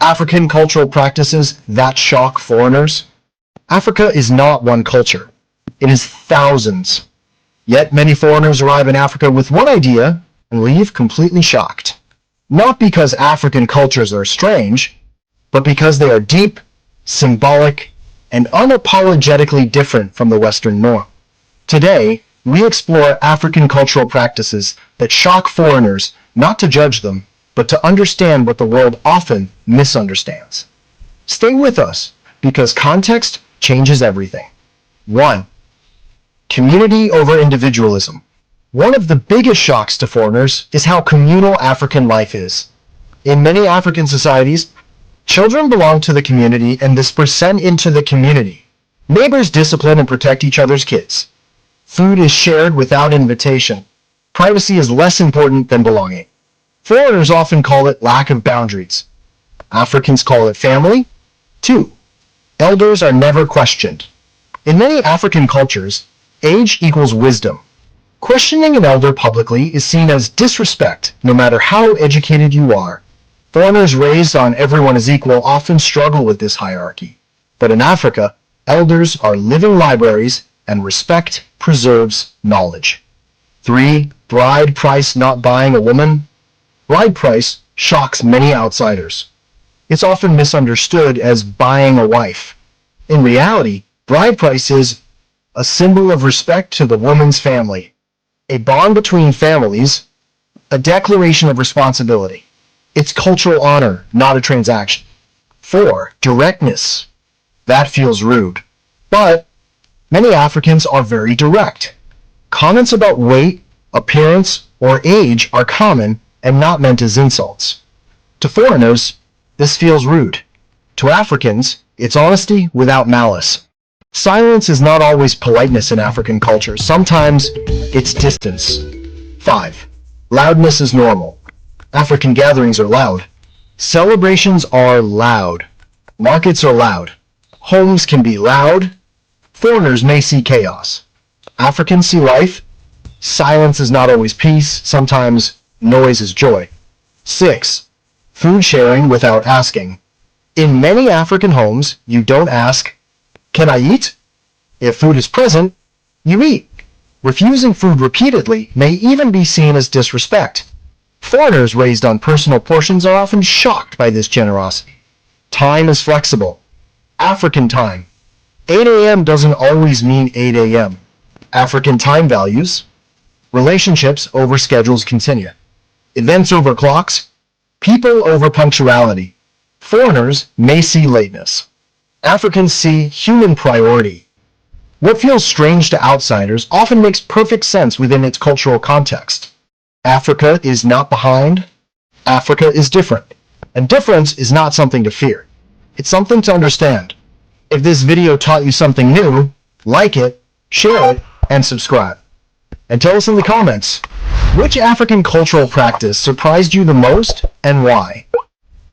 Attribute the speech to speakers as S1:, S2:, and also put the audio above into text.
S1: African cultural practices that shock foreigners. Africa is not one culture. It is thousands. Yet many foreigners arrive in Africa with one idea and leave completely shocked. Not because African cultures are strange, but because they are deep, symbolic, and unapologetically different from the Western norm. Today, we explore African cultural practices that shock foreigners, not to judge them, but to understand what the world often misunderstands. Stay with us, because context changes everything. 1. Community over individualism. One of the biggest shocks to foreigners is how communal African life is. In many African societies, children belong to the community and disperse into the community. Neighbors discipline and protect each other's kids. Food is shared without invitation. Privacy is less important than belonging. Foreigners often call it lack of boundaries. Africans call it family. 2. Elders are never questioned. In many African cultures, age equals wisdom. Questioning an elder publicly is seen as disrespect, no matter how educated you are. Foreigners raised on everyone is equal often struggle with this hierarchy. But in Africa, elders are living libraries, and respect preserves knowledge. 3. Bride price not buying a woman. Bride price shocks many outsiders. It's often misunderstood as buying a wife. In reality, bride price is a symbol of respect to the woman's family, a bond between families, a declaration of responsibility. It's cultural honor, not a transaction. 4. Directness. That feels rude. But many Africans are very direct. Comments about weight, appearance, or age are common and not meant as insults. To foreigners, this feels rude. To Africans, it's honesty without malice. Silence is not always politeness in African culture. Sometimes it's distance. 5. Loudness is normal. African gatherings are loud. Celebrations are loud. Markets are loud. Homes can be loud. Foreigners may see chaos. Africans see life. Silence is not always peace. Sometimes noise is joy. 6. Food sharing without asking. In many African homes, you don't ask, "Can I eat?" If food is present, you eat. Refusing food repeatedly may even be seen as disrespect. Foreigners raised on personal portions are often shocked by this generosity. Time is flexible. African time. 8 a.m. doesn't always mean 8 a.m. African time values. Relationships over schedules continue. Events over clocks. People over punctuality. Foreigners may see lateness. Africans see human priority. What feels strange to outsiders often makes perfect sense within its cultural context. Africa is not behind. Africa is different. And difference is not something to fear. It's something to understand. If this video taught you something new, like it, share it, and subscribe. And tell us in the comments, which African cultural practice surprised you the most and why?